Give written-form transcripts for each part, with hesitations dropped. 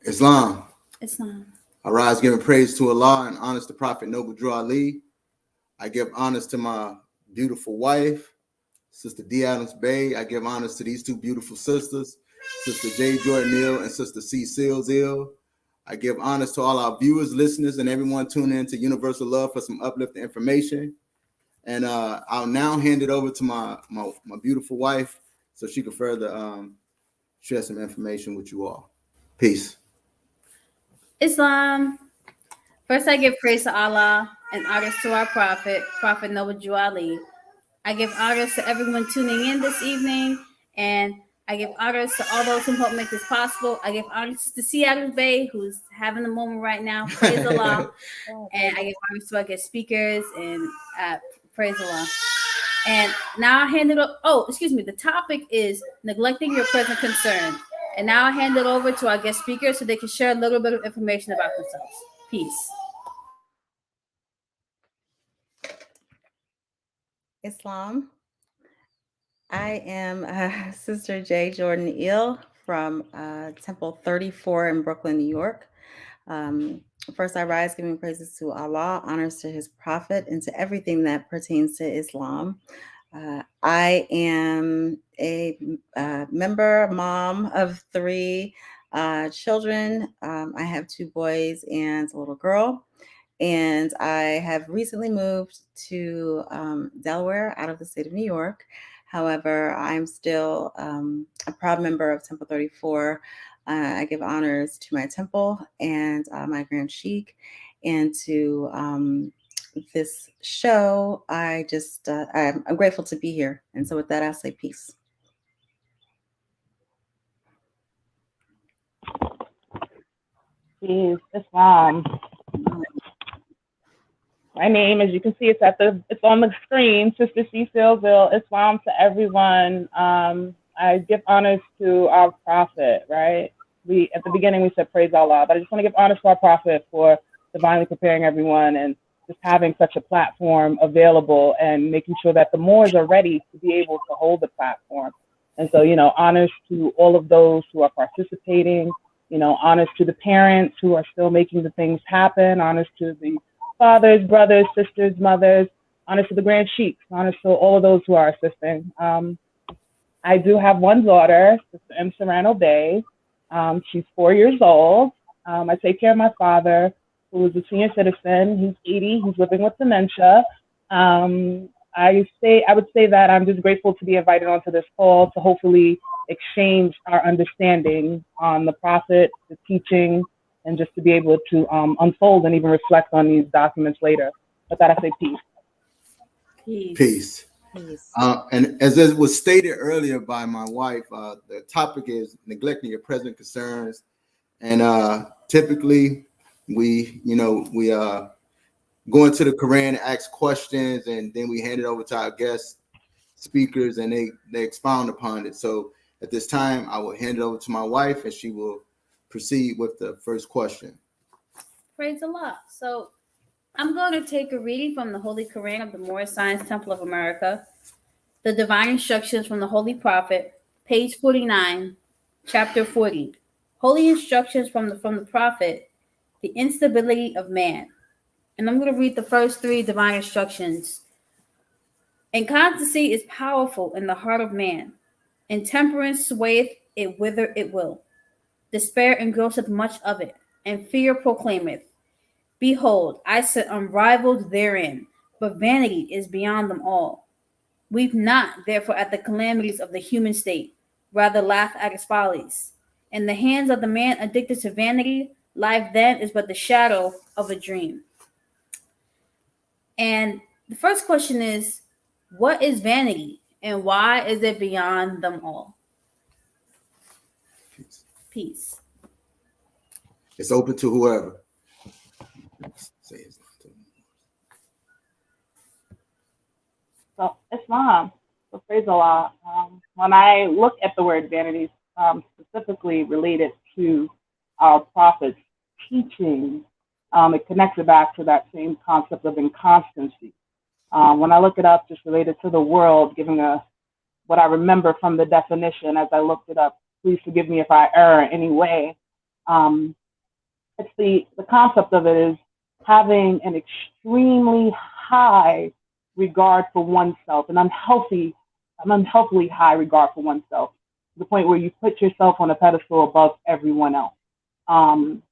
Islam. Islam. I rise giving praise to Allah and honors to Prophet Noble Drew Ali. I give honors to my beautiful wife, Sister D. Adams Bay. I give honors to these two beautiful sisters, Sister J. Jordan Neal and Sister C. Seals Ill. I give honors to all our viewers, listeners, and everyone tuning in to Universal Love for some uplifting information. And I'll now hand it over to my beautiful wife so she can further share some information with you all. Peace. Islam. First, I give praise to Allah and honors to our Prophet, Prophet Noble Drew Ali. I give honors to everyone tuning in this evening, and I give honors to all those who help make this possible. I give honors to Seattle Bay, who's having a moment right now. Praise Allah. And I give honors to our guest speakers, and praise Allah. And now I hand it up. Oh, excuse me. The topic is neglecting your present concern. And now I hand it over to our guest speakers so they can share a little bit of information about themselves. Peace. Islam. I am Sister J. Jordan Eel from Temple 34 in Brooklyn, New York. First, I rise giving praises to Allah, honors to his prophet, and to everything that pertains to Islam. I am a member, mom of three children. I have two boys and a little girl. And I have recently moved to Delaware out of the state of New York. However, I'm still a proud member of Temple 34. I give honors to my temple and my Grand Sheik, and to this show. I'm grateful to be here. And so with that, I'll say peace. Peace. Islam. My name, as you can see, it's on the screen. Sister C. Sealsville. Islam to everyone. I give honors to our prophet. Right. At the beginning we said praise Allah, but I just want to give honors to our prophet for divinely preparing everyone and just having such a platform available and making sure that the Moors are ready to be able to hold the platform. And so, honors to all of those who are participating. Honors to the parents who are still making the things happen. Honors to the fathers, brothers, sisters, mothers, honors to the Grand Sheiks, honors to all of those who are assisting. I do have one daughter, Sister M. Serrano Bay. She's 4 years old. I take care of my father, who is a senior citizen. He's 80. He's living with dementia. I would say that I'm just grateful to be invited onto this call to hopefully exchange our understanding on the prophet, the teaching, and just to be able to unfold and even reflect on these documents later. With that, I say peace. Peace. And as it was stated earlier by my wife, the topic is neglecting your present concerns. And typically we go into the Quran, ask questions, and then we hand it over to our guest speakers and they expound upon it. So at this time, I will hand it over to my wife and she will proceed with the first question. Praise Allah. So I'm going to take a reading from the Holy Quran of the Moorish Science Temple of America, the Divine Instructions from the Holy Prophet, page 49, chapter 40. Holy Instructions from the Prophet, the instability of man. And I'm going to read the first three divine instructions. Inconstancy is powerful in the heart of man. Intemperance swayeth it whither it will. Despair engrosseth much of it, and fear proclaimeth, behold, I sit unrivaled therein, but vanity is beyond them all. Weep not, therefore, at the calamities of the human state, rather laugh at its follies. In the hands of the man addicted to vanity, life then is but the shadow of a dream. And the first question is, what is vanity, and why is it beyond them all? Peace. It's open to whoever. So Islam, so praise Allah. When I look at the word vanity, specifically related to our prophet's teaching, it connects it back to that same concept of inconstancy. When I look it up, just related to the world, giving what I remember from the definition as I looked it up, please forgive me if I err in any way. It's the concept of it is having an extremely high regard for oneself, an unhealthily high regard for oneself, to the point where you put yourself on a pedestal above everyone else. And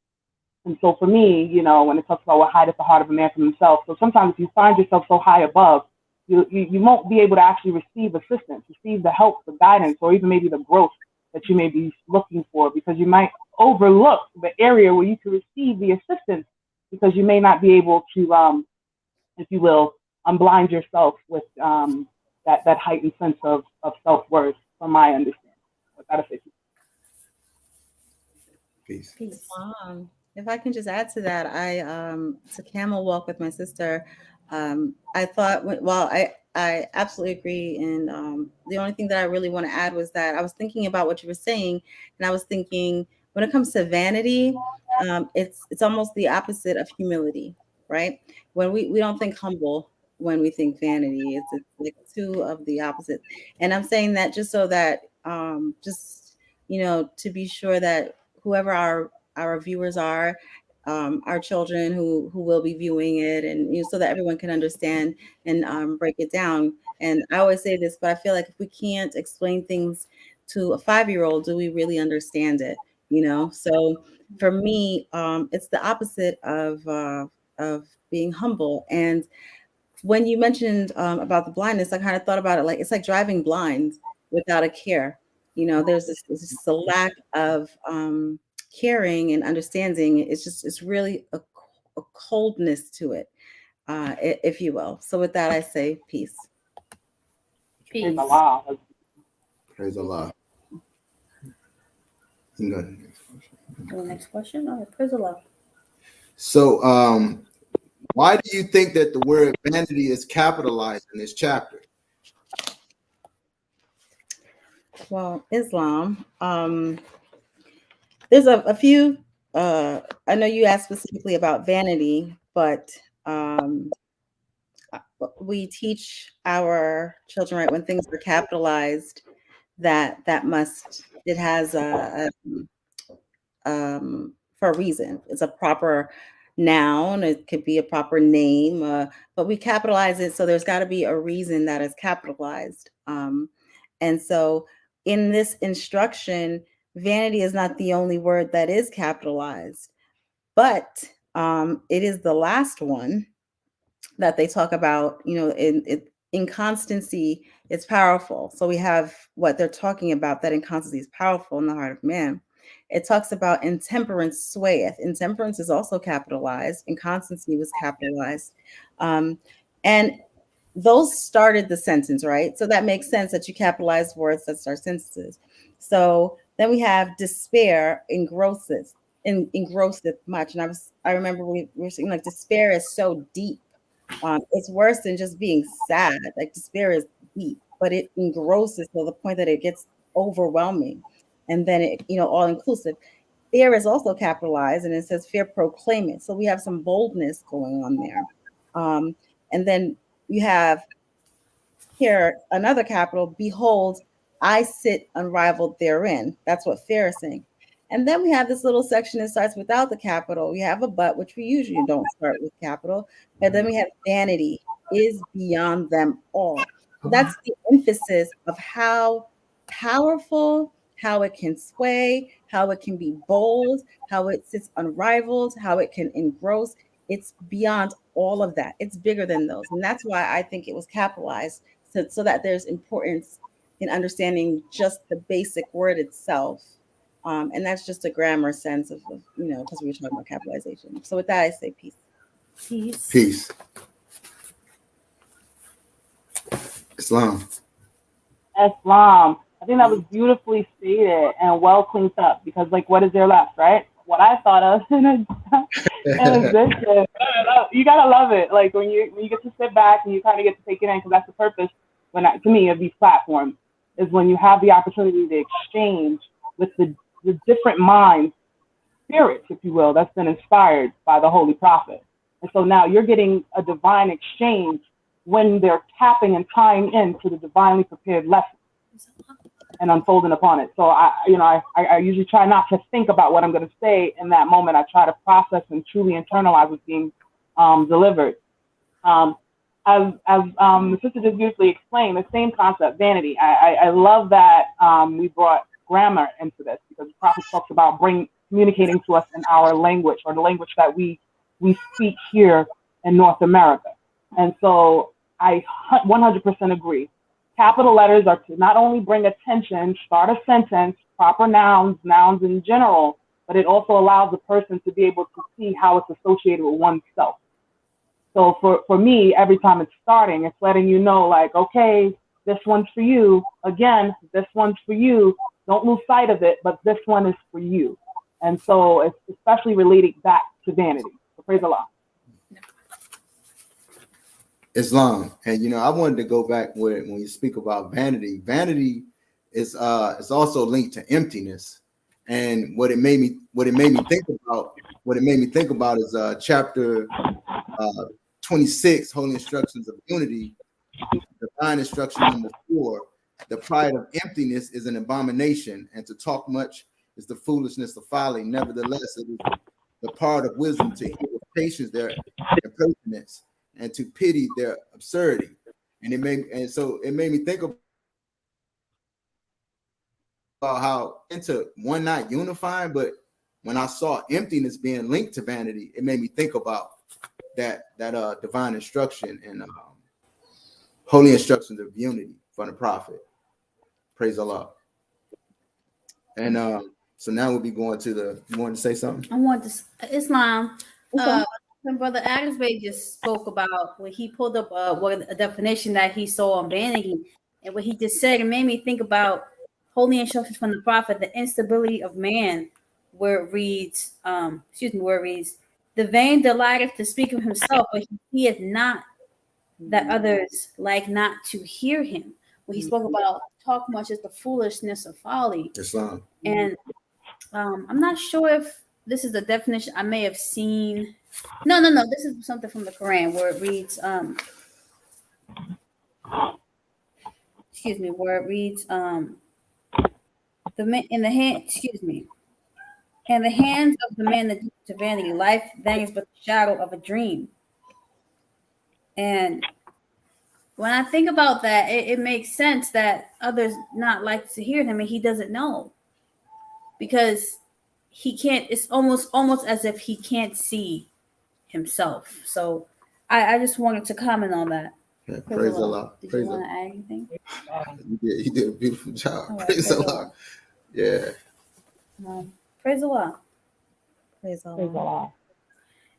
so for me, you know, when it talks about what hideth the heart of a man from himself, so sometimes if you find yourself so high above, you won't be able to actually receive assistance, receive the help, the guidance, or even maybe the growth that you may be looking for, because you might overlook the area where you can receive the assistance, because you may not be able to, if you will, unblind yourself with that heightened sense of self-worth, from my understanding. I gotta say Peace. Peace. If I can just add to that, I to Camel Walk with my sister. I thought, well, I absolutely agree, and the only thing that I really want to add was that I was thinking about what you were saying, and I was thinking when it comes to vanity, it's almost the opposite of humility, right? When we don't think humble when we think vanity, it's like two of the opposite, and I'm saying that just so that just to be sure that whoever our viewers are, our children who will be viewing it, and so that everyone can understand and break it down. And I always say this, but I feel like if we can't explain things to a 5-year-old, do we really understand it? So for me, it's the opposite of being humble. And when you mentioned about the blindness, I kind of thought about it like it's like driving blind without a care. There's this a lack of caring and understanding. It's really a coldness to it, if you will. So with that, I say peace. Peace. Praise Allah. You can go The next question. All right, praise Allah. So, why do you think that the word vanity is capitalized in this chapter? Well, Islam. There's a few. I know you asked specifically about vanity, but we teach our children, right, when things are capitalized, that it has for a reason. It's a proper noun. It could be a proper name, but we capitalize it, so there's got to be a reason that it's capitalized. And so in this instruction, vanity is not the only word that is capitalized, but it is the last one that they talk about. Inconstancy is powerful. So we have what they're talking about, that inconstancy is powerful in the heart of man. It talks about intemperance swayeth. Intemperance is also capitalized. Inconstancy was capitalized. And those started the sentence, right? So that makes sense that you capitalize words that start sentences. So then we have despair engrosseth much. And I remember we were saying like despair is so deep. It's worse than just being sad. Like despair is deep, but it engrosses to the point that it gets overwhelming. And then it, all inclusive. Fear is also capitalized, and it says fear proclaimeth. So we have some boldness going on there. And then you have here another capital, behold, I sit unrivaled therein. That's what fear is saying. And then we have this little section that starts without the capital. We have a but, which we usually don't start with capital. But then we have vanity is beyond them all. So that's the emphasis of how powerful, how it can sway, how it can be bold, how it sits unrivaled, how it can engross. It's beyond all of that. It's bigger than those. And that's why I think it was capitalized, so that there's importance in understanding just the basic word itself. And that's just a grammar sense of because we were talking about capitalization. So with that, I say peace. Peace. Peace. Islam. I think that was beautifully stated and well cleaned up, because like, what is there left, right? What I thought of in existence, you gotta love it. Like when you get to sit back and you kind of get to take it in, because that's the purpose to me of these platforms, is when you have the opportunity to exchange with the different minds, spirits, if you will, that's been inspired by the Holy Prophet. And so now you're getting a divine exchange when they're tapping and tying into the divinely prepared lesson. and unfolding upon it. So I usually try not to think about what I'm going to say in that moment. I try to process and truly internalize what's being delivered. As the sister just beautifully explained, the same concept, vanity. I love that we brought grammar into this, because the prophet talks about communicating to us in our language, or the language that we speak here in North America. And so I 100% agree. Capital letters are to not only bring attention, start a sentence, proper nouns in general, but it also allows the person to be able to see how it's associated with oneself. So for me, every time it's starting, it's letting you know, like, okay, this one's for you. Again, this one's for you. Don't lose sight of it, but this one is for you. And so it's especially related back to vanity. So praise Allah. Islam. And I wanted to go back when you speak about vanity. Vanity is also linked to emptiness. And what it made me think about is chapter 26, Holy Instructions of Unity, divine instruction number 4. The pride of emptiness is an abomination, and to talk much is the foolishness of folly. Nevertheless, it is the part of wisdom to hear with patience their impertinence, and to pity their absurdity. And it made me think about how into one not unifying, but when I saw emptiness being linked to vanity, it made me think about that divine instruction and holy instructions of unity from the prophet. Praise Allah. And so now we'll be going to you want to say something? I want to Islam. When Brother Adams Bey just spoke about when he pulled up a definition that he saw on vanity, and what he just said, it made me think about holy instructions from the prophet, the instability of man, where it reads, the vain delighteth to speak of himself, but he seeth not that others like not to hear him. When he spoke about talk much is the foolishness of folly. Islam. And I'm not sure if this is the definition I may have seen. No. This is something from the Quran where it reads, in the hands of the man that to vanity, life then is but the shadow of a dream. And when I think about that, it makes sense that others not like to hear him, and he doesn't know, because he can't. It's almost as if he can't see himself. So I just wanted to comment on that. Yeah, praise Allah. Did you want to add anything? You did a beautiful job. Right, praise Allah. Yeah. Praise Allah. Praise Allah. Praise Allah.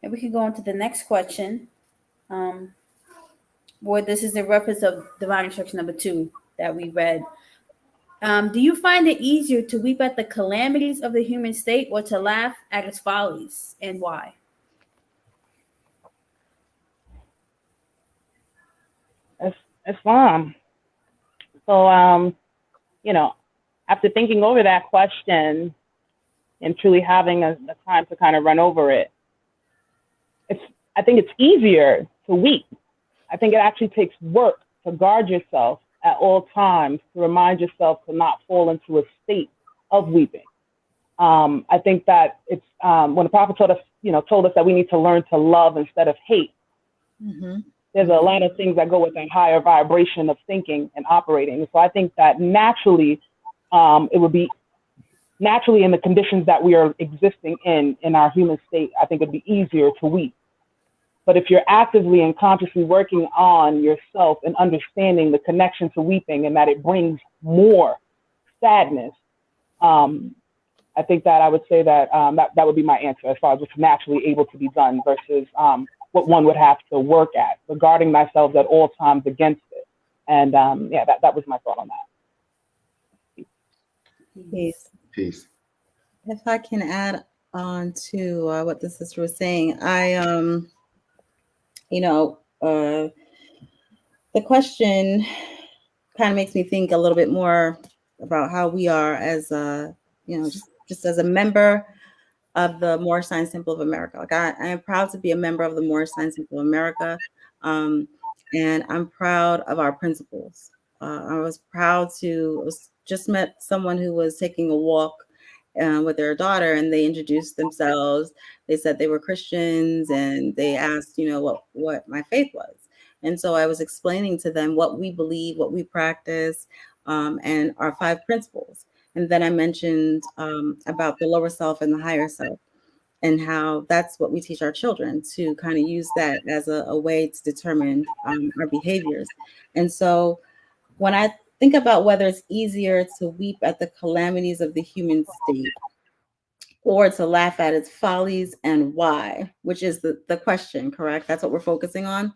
And we can go on to the next question. Where this is a reference of divine instruction number 2 that we read. Do you find it easier to weep at the calamities of the human state or to laugh at its follies, and why? Islam. So, after thinking over that question and truly having a time to kind of run over it, I think it's easier to weep. I think it actually takes work to guard yourself at all times, to remind yourself to not fall into a state of weeping. I think that it's when the prophet told us that we need to learn to love instead of hate. Mm-hmm. There's a lot of things that go with that higher vibration of thinking and operating. So I think that naturally, it would be naturally in the conditions that we are existing in our human state, I think it'd be easier to weep. But if you're actively and consciously working on yourself and understanding the connection to weeping and that it brings more sadness, I think that I would say that that would be my answer as far as what's naturally able to be done versus what one would have to work at, regarding myself at all times against it. And that was my thought on that. Peace. If I can add on to what the sister was saying, the question kind of makes me think a little bit more about how we are as just as a member of the Moorish Science Temple of America. Like I am proud to be a member of the Moorish Science Temple of America, and I'm proud of our principles. I was just met someone who was taking a walk with their daughter, and they introduced themselves. They said they were Christians, and they asked, what my faith was. And so I was explaining to them what we believe, what we practice, and our 5 principles. And then I mentioned about the lower self and the higher self, and how that's what we teach our children, to kind of use that as a way to determine our behaviors. And so when I think about whether it's easier to weep at the calamities of the human state or to laugh at its follies, and why, which is the question, correct? That's what we're focusing on.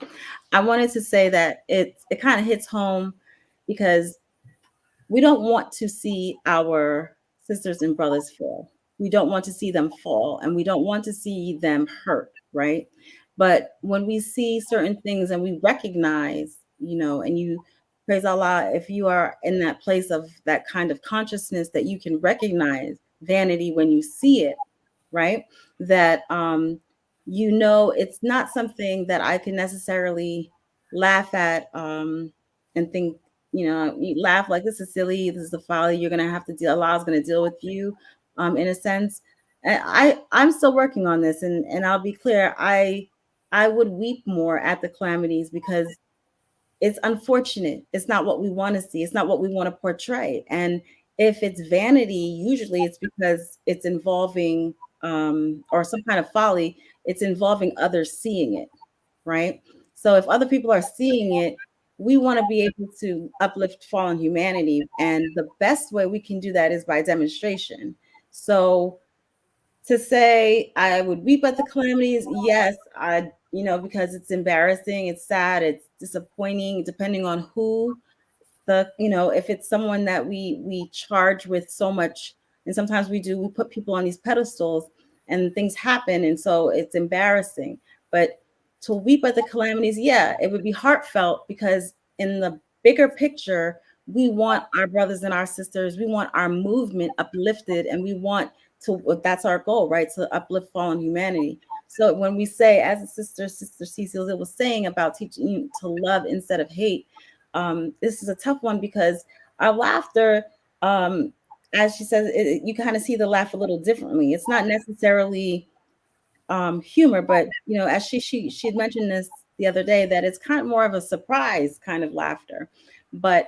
I wanted to say that it kind of hits home, because we don't want to see our sisters and brothers fall. We don't want to see them fall, and we don't want to see them hurt, right? But when we see certain things and we recognize, and you, praise Allah, if you are in that place of that kind of consciousness that you can recognize vanity when you see it, right? That it's not something that I can necessarily laugh at and think, you laugh like, this is silly, this is a folly, you're gonna have to deal, Allah's gonna deal with you, in a sense. And I'm still working on this, and I'll be clear, I would weep more at the calamities, because it's unfortunate. It's not what we want to see. It's not what we want to portray. And if it's vanity, usually it's because it's involving or some kind of folly, it's involving others seeing it, right? So if other people are seeing it, we want to be able to uplift fallen humanity. And the best way we can do that is by demonstration. So to say I would weep at the calamities, yes, because it's embarrassing, it's sad, it's disappointing, depending on who if it's someone that we charge with so much, and sometimes we put people on these pedestals and things happen, and so it's embarrassing. But to weep at the calamities, yeah, it would be heartfelt, because in the bigger picture, we want our brothers and our sisters, we want our movement uplifted, and we want that's our goal, right? To uplift fallen humanity. So when we say, as a Sister Cecile was saying about teaching you to love instead of hate, this is a tough one, because our laughter, as she says, you kind of see the laugh a little differently. It's not necessarily humor, but as she had mentioned this the other day, that it's kind of more of a surprise kind of laughter. But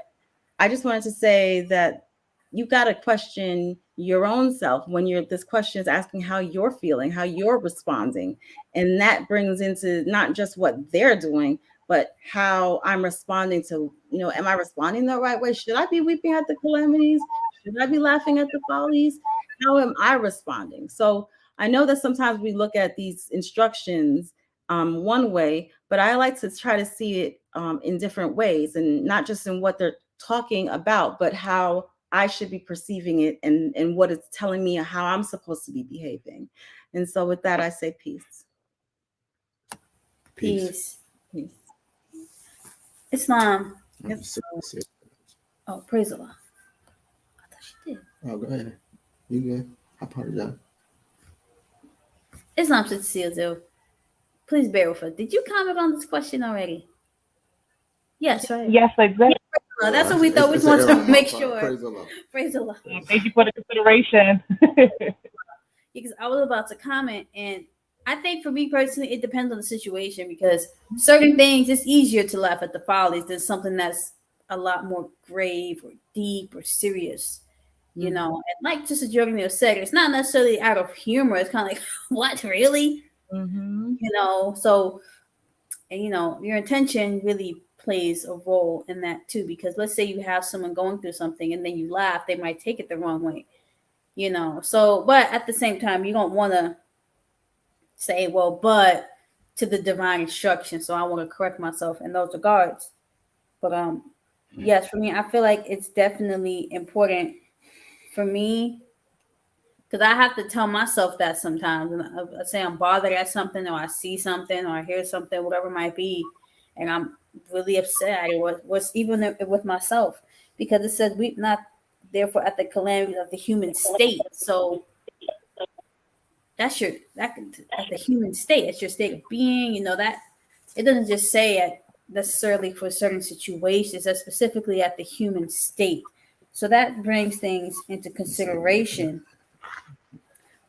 I just wanted to say that you got to question your own self when this question is asking how you're feeling, how you're responding. And that brings into not just what they're doing, but how I'm responding to, am I responding the right way? Should I be weeping at the calamities? Should I be laughing at the follies? How am I responding? So I know that sometimes we look at these instructions one way, but I like to try to see it in different ways, and not just in what they're talking about, but how I should be perceiving it, and what it's telling me how I'm supposed to be behaving. And so with that, I say peace. Peace. Islam. Oh, praise Allah. I thought she did. Oh, go ahead. You good? I apologize. Islam, Cecile, please bear with us. Did you comment on this question already? Yes, right? Yes, exactly. That's what we thought. We wanted to make sure. Praise Allah. Praise Allah. Thank you for the consideration. Because I was about to comment, and I think for me personally, it depends on the situation, because certain things, it's easier to laugh at the follies than something that's a lot more grave or deep or serious, And like Sister Jordan said, it's not necessarily out of humor. It's kind of like, what, really? Mm-hmm. So, and your intention really plays a role in that too, because let's say you have someone going through something and then you laugh, they might take it the wrong way, So, but at the same time, you don't want to say, well, but to the divine instruction. So I want to correct myself in those regards. But yes, for me, I feel like it's definitely important for me, because I have to tell myself that sometimes. And I say I'm bothered at something, or I see something, or I hear something, whatever it might be, and I'm really upset, or what's even with myself, because it says weep not therefore at the calamity of the human state. So that's at the human state. It's your state of being. That it doesn't just say it necessarily for certain situations. That's specifically at the human state. So that brings things into consideration,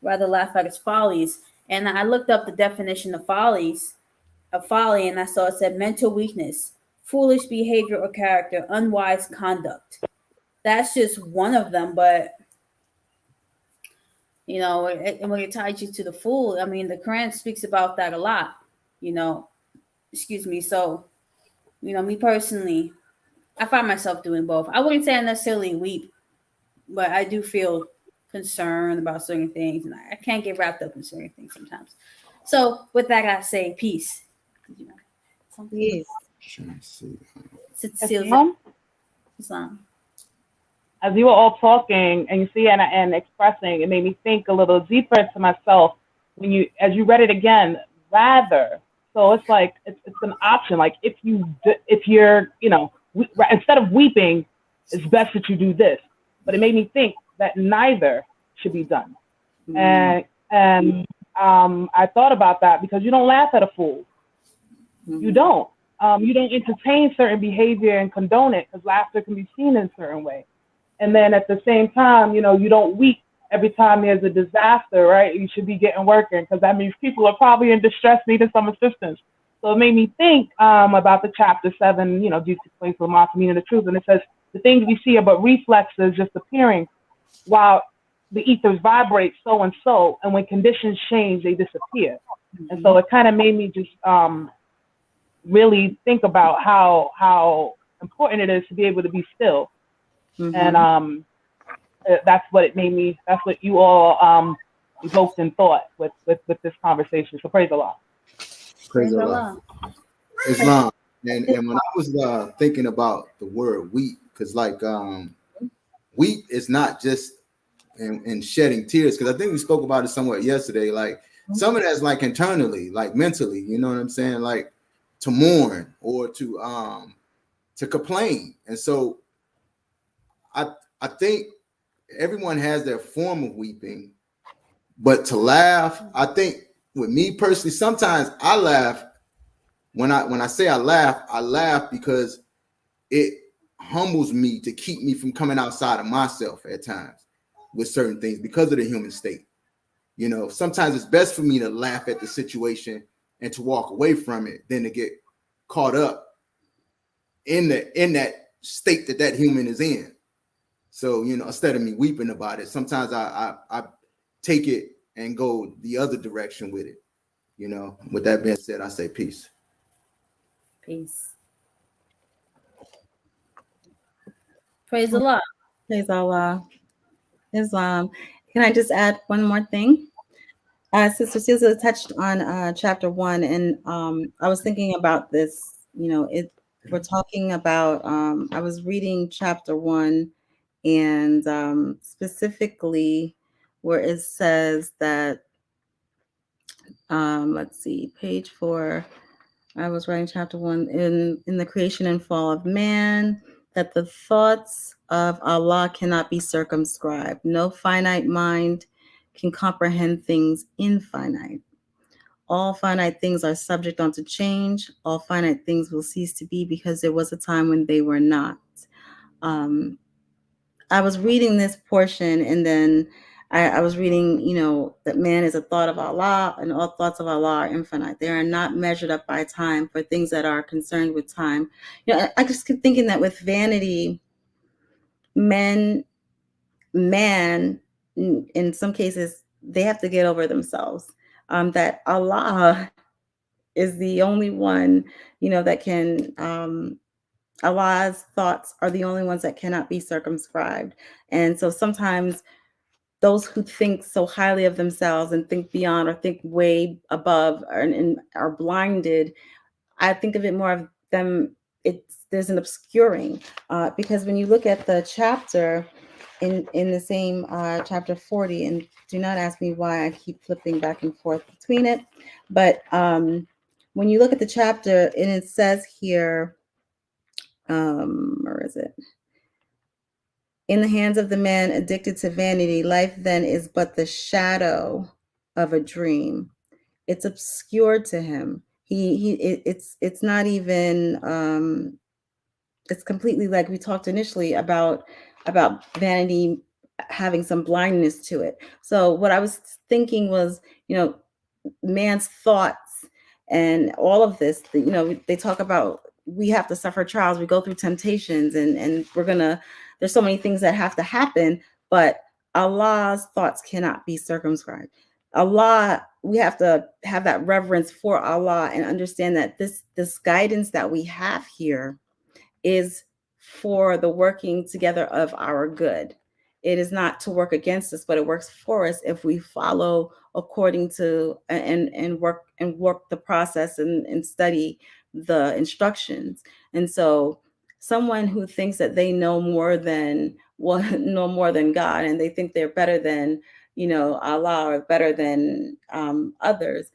rather laugh at his follies. And I looked up the definition of folly, and I saw it said mental weakness, foolish behavior or character, unwise conduct. That's just one of them, but when it ties you to the fool, I mean, the Quran speaks about that a lot. Excuse me. So, me personally, I find myself doing both. I wouldn't say I necessarily weep, but I do feel concerned about certain things, and I can't get wrapped up in certain things sometimes. So, with that, I say peace. Yes. Islam. As you were all talking and you see and expressing, it made me think a little deeper to myself as you read it again. Rather, so it's like it's an option. Like if you're instead of weeping, it's best that you do this. But it made me think that neither should be done. Mm. And I thought about that because you don't laugh at a fool. Mm-hmm. You don't entertain certain behavior and condone it because laughter can be seen in a certain way. And then at the same time, you don't weep every time there's a disaster, right? You should be getting working because that means people are probably in distress, needing some assistance. So it made me think about the chapter 7, Jesus explains the meaning of the truth. And it says, the things we see are but reflexes just appearing while the ethers vibrate so and so. And when conditions change, they disappear. Mm-hmm. And so it kind of made me just really think about how important it is to be able to be still. Mm-hmm. And that's what it made me. That's what you all evoked and thought with this conversation. So praise Allah. Praise Allah. Islam. And when I was thinking about the word weep, because weep is not just in shedding tears, because I think we spoke about it somewhat yesterday. Like some of that's like internally, like mentally. You know what I'm saying? Like to mourn or to complain. And so I think everyone has their form of weeping, but to laugh, I think with me personally, sometimes I laugh. When I say I laugh because it humbles me to keep me from coming outside of myself at times with certain things because of the human state. Sometimes it's best for me to laugh at the situation and to walk away from it than to get caught up in that state that human is in. So, instead of me weeping about it, sometimes I take it and go the other direction with it. With that being said, I say peace. Peace. Praise Allah. Praise Allah. Islam. Can I just add one more thing? Sister Susan touched on chapter 1, and I was thinking about this. We're talking about. I was reading chapter 1. And specifically where it says that, let's see, page 4, I was writing chapter 1 in the creation and fall of man, that the thoughts of Allah cannot be circumscribed. No finite mind can comprehend things infinite. All finite things are subject unto change. All finite things will cease to be because there was a time when they were not. I was reading this portion, and then I was reading, that man is a thought of Allah, and all thoughts of Allah are infinite. They are not measured up by time for things that are concerned with time. I just keep thinking that with vanity, man, in some cases, they have to get over themselves. That Allah is the only one, that can. Allah's thoughts are the only ones that cannot be circumscribed. And so sometimes those who think so highly of themselves and think beyond or think way above and are blinded, I think of it more of them. There's an obscuring because when you look at the chapter in the same chapter 40, and do not ask me why I keep flipping back and forth between it, but when you look at the chapter and it says here, where is it? In the hands of the man addicted to vanity, life then is but the shadow of a dream. It's obscured to him. It's not even. It's completely like we talked initially about vanity having some blindness to it. So what I was thinking was, man's thoughts and all of this, they talk about we have to suffer trials, we go through temptations, and there's so many things that have to happen, but Allah's thoughts cannot be circumscribed. Allah, we have to have that reverence for Allah and understand that this guidance that we have here is for the working together of our good. It is not to work against us, but it works for us if we follow according to and work the process and study the instructions. And so someone who thinks that they know more than God, and they think they're better than Allah or better than others,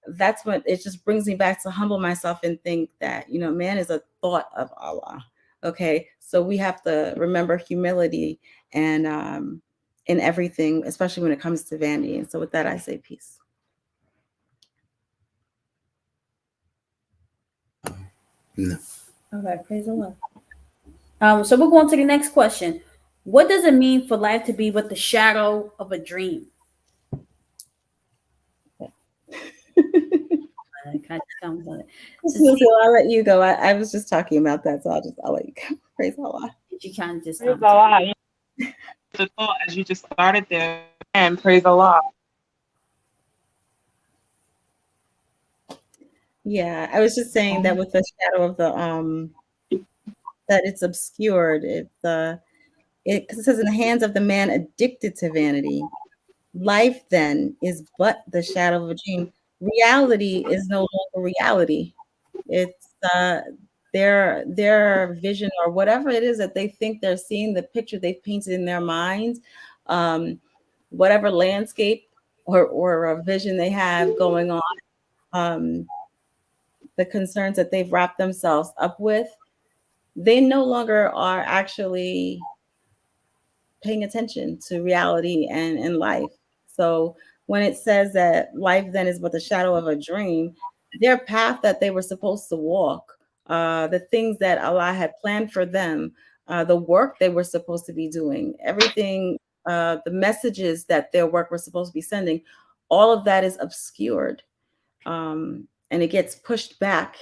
that's what it just brings me back to humble myself and think that man is a thought of Allah. Okay, so we have to remember humility and in everything, especially when it comes to vanity. And so with that, I say peace. No. Okay, praise the Lord. So we're going to the next question. What does it mean for life to be with the shadow of a dream? So I'll let you go. I was just talking about that, so I'll let you go. Praise Allah. You kind of just praise Allah. The thought as you just started there, and praise Allah. Yeah, I was just saying that with the shadow of the that it's obscured. It says in the hands of the man addicted to vanity. Life then is but the shadow of a dream. Reality is no longer reality. It's their vision or whatever it is that they think they're seeing, the picture they've painted in their minds, whatever landscape or a vision they have going on, the concerns that they've wrapped themselves up with, they no longer are actually paying attention to reality and life. So when it says that life then is but the shadow of a dream, their path that they were supposed to walk, the things that Allah had planned for them, the work they were supposed to be doing, everything, the messages that their work was supposed to be sending, all of that is obscured. And it gets pushed back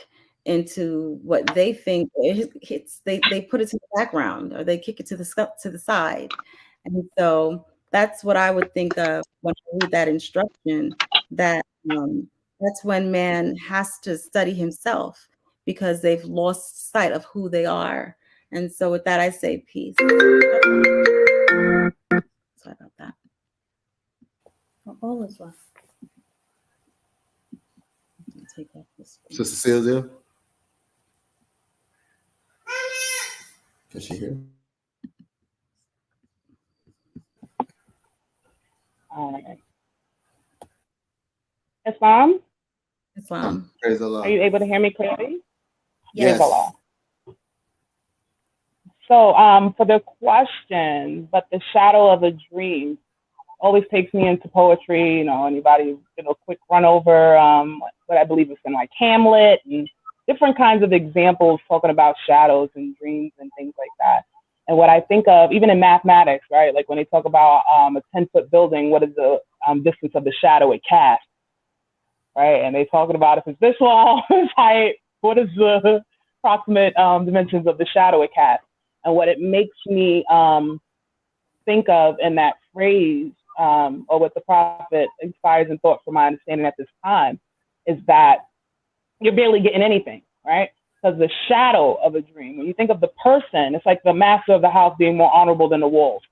into what they think they put it to the background, or they kick it to the side. And so that's what I would think of when I read that instruction, that that's when man has to study himself, because they've lost sight of who they are. And so with that, I say peace. Sorry about that. All is well. Take off this. Sister Sylvia? Can she hear? Islam? Praise Allah. Are you able to hear me clearly? Yes. Praise Allah. So for the question, but the shadow of a dream always takes me into poetry. Anybody, quick run over what I believe is in like Hamlet and different kinds of examples talking about shadows and dreams and things like that. And what I think of, even in mathematics, right? Like when they talk about a 10-foot building, what is the distance of the shadow it casts, right? And they talking about if it's this wall, this height, what is the approximate dimensions of the shadow it casts? And what it makes me think of in that phrase, or what the prophet inspires and thought from my understanding at this time, is that you're barely getting anything, right? Because the shadow of a dream, when you think of the person, it's like the master of the house being more honorable than the wolf,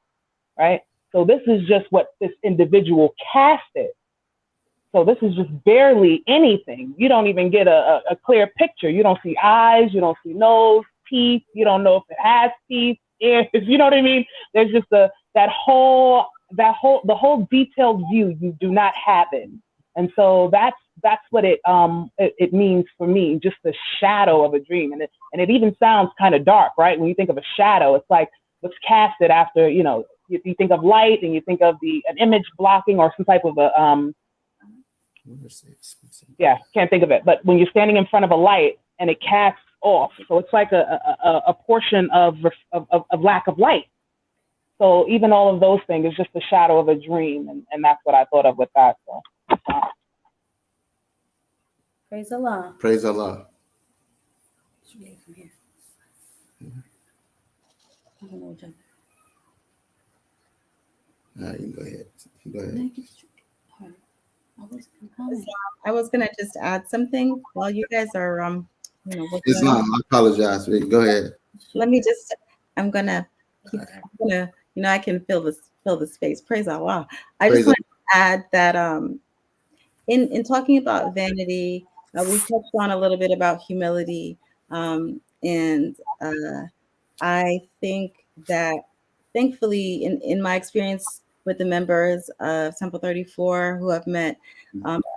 right? So this is just what this individual casted. So this is just barely anything. You don't even get a clear picture. You don't see eyes, you don't see nose, teeth. You don't know if it has teeth, ears. You know what I mean? There's just the whole detailed view. You do not have it, and so that's what it means for me. Just the shadow of a dream, and it even sounds kind of dark, right? When you think of a shadow, it's like what's casted after. You think of light, and you think of an image blocking or some type of can't think of it. But when you're standing in front of a light and it casts off, so it's like a portion of lack of light, So even all of those things is just a shadow of a dream, and that's what I thought of with that. So Praise Allah. Praise Allah. All right, you can go ahead. You go ahead. I was gonna just add something while you guys are working on Islam, I apologize. Go ahead. let me just I'm gonna I can fill the space. Praise Allah. I just Praise want to add that in talking about vanity, we touched on a little bit about humility, and I think that thankfully in my experience with the members of Temple 34 who I've met,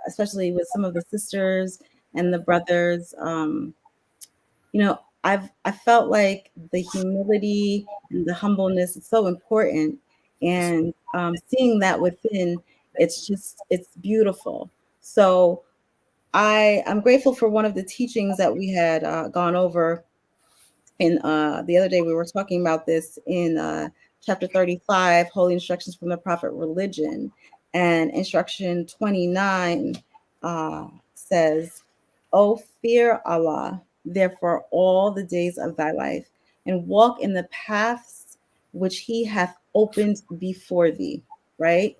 especially with some of the sisters and the brothers, I felt like the humility and the humbleness is so important, and seeing that within, it's beautiful. So I'm grateful for one of the teachings that we had gone over in the other day. We were talking about this in chapter 35, Holy Instructions from the Prophet Religion, and instruction 29 says, "O fear Allah, therefore all the days of thy life, and walk in the paths which he hath opened before thee." Right?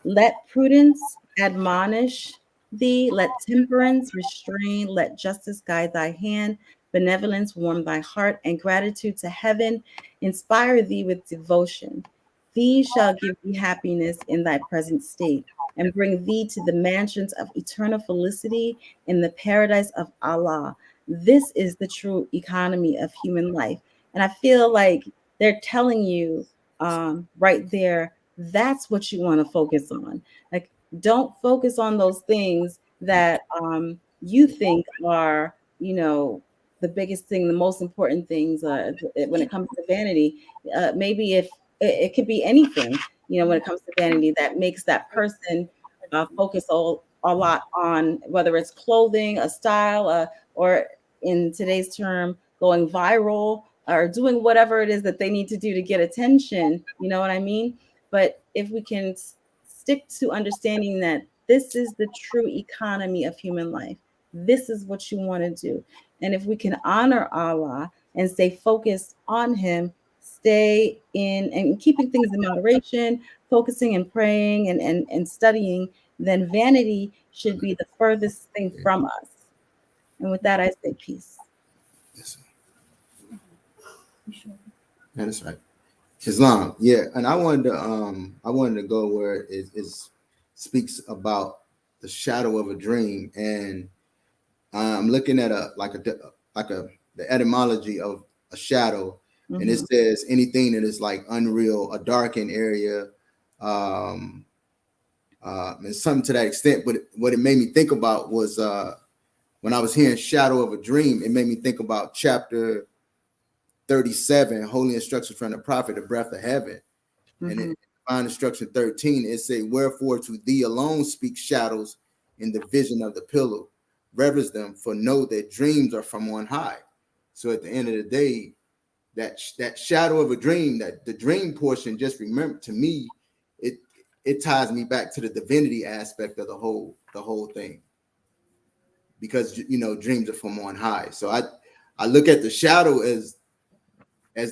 Let prudence admonish thee, let temperance restrain, let justice guide thy hand, benevolence warm thy heart, and gratitude to heaven inspire thee with devotion. These shall give thee happiness in thy present state, and bring thee to the mansions of eternal felicity in the paradise of Allah. This is the true economy of human life. And I feel like they're telling you right there, that's what you want to focus on. Like, don't focus on those things that you think are, the biggest thing, the most important things when it comes to vanity. Maybe if it could be anything, when it comes to vanity, that makes that person focus a lot on whether it's clothing, a style, or in today's term, going viral or doing whatever it is that they need to do to get attention. You know what I mean? But if we can stick to understanding that this is the true economy of human life, this is what you want to do. And if we can honor Allah and stay focused on Him, stay in and keeping things in moderation, focusing and praying and studying, then vanity should be the furthest thing from us. And with that, I say peace. Yes, that is right. Islam, yeah, and I wanted to go where it speaks about the shadow of a dream, and I'm looking at the etymology of a shadow, and it says anything that is like unreal, a darkened area, and something to that extent. But what it made me think about was when I was hearing shadow of a dream, it made me think about chapter 37, Holy Instructions from the Prophet, the Breath of Heaven. And in Divine Instruction 13, it say, "Wherefore to thee alone speak shadows in the vision of the pillow. Reverence them, for know that dreams are from on high." So at the end of the day, that shadow of a dream, that the dream portion, just remember, to me, it ties me back to the divinity aspect of the whole thing. Because dreams are from on high. So I look at the shadow as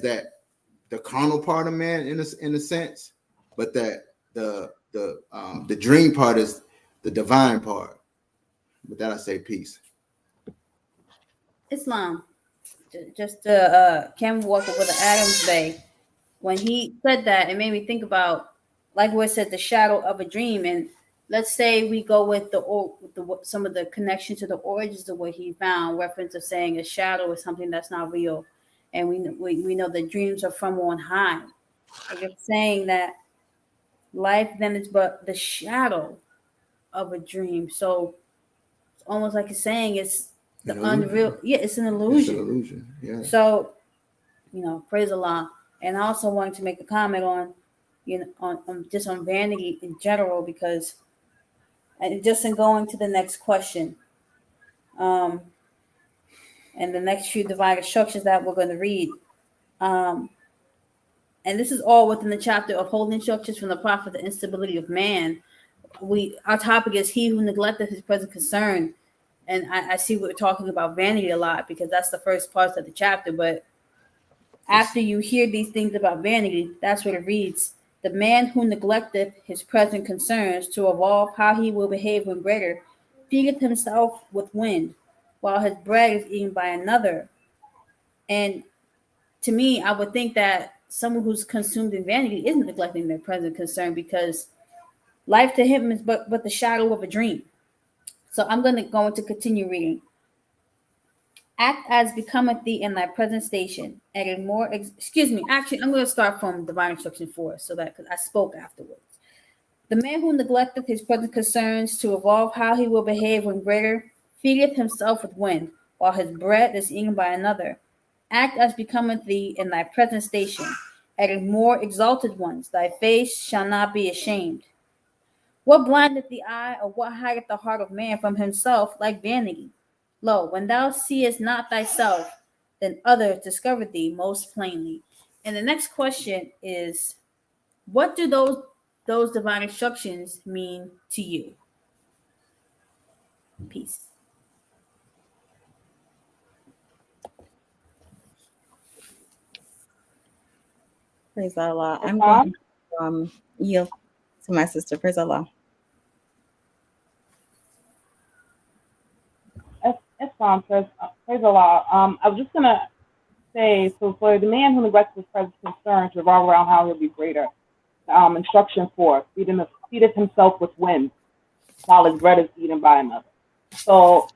that the carnal part of man in a sense, but that the dream part is the divine part. With that, I say peace. Islam. Just Ken Walker with the Adams Bay. When he said that, it made me think about, like what it said, the shadow of a dream. And let's say we go with some of the connection to the origins of what he found, reference of saying a shadow is something that's not real. And we know that dreams are from on high. Like it's saying that life then is but the shadow of a dream. So it's almost like it's saying it's the unreal. Yeah, it's an illusion. It's an illusion. Yeah. So, praise Allah. And I also wanted to make a comment on, on vanity in general, because, and just in going to the next question, and the next few divine instructions that we're going to read, and and this is all within the chapter of holy instructions from the prophet, the instability of man. Our topic is he who neglected his present concern. And I see we're talking about vanity a lot because that's the first part of the chapter. But after you hear these things about vanity, that's what it reads. The man who neglecteth his present concerns to evolve how he will behave when greater, feedeth himself with wind, while his bread is eaten by another. And to me, I would think that someone who's consumed in vanity isn't neglecting their present concern, because life to him is but the shadow of a dream. So I'm going to continue reading. Act as becometh thee in thy present station. Adding more, actually, I'm going to start from Divine Instruction 4, so that, because I spoke afterwards. The man who neglecteth his present concerns to evolve how he will behave when greater, feedeth himself with wind, while his bread is eaten by another. Act as becometh thee in thy present station. Adding more exalted ones, thy face shall not be ashamed. What blindeth the eye, or what hideth the heart of man from himself like vanity? Lo, when thou seest not thyself, then others discover thee most plainly. And the next question is, what do those divine instructions mean to you? Peace. Praise Allah. I'm going to yield to my sister. Praise Allah. Islam says, praise Allah. I was just going to say, so for the man who neglects his present concerns revolve around how he'll be greater. Instruction 4, feedeth himself with wind, while his bread is eaten by another. So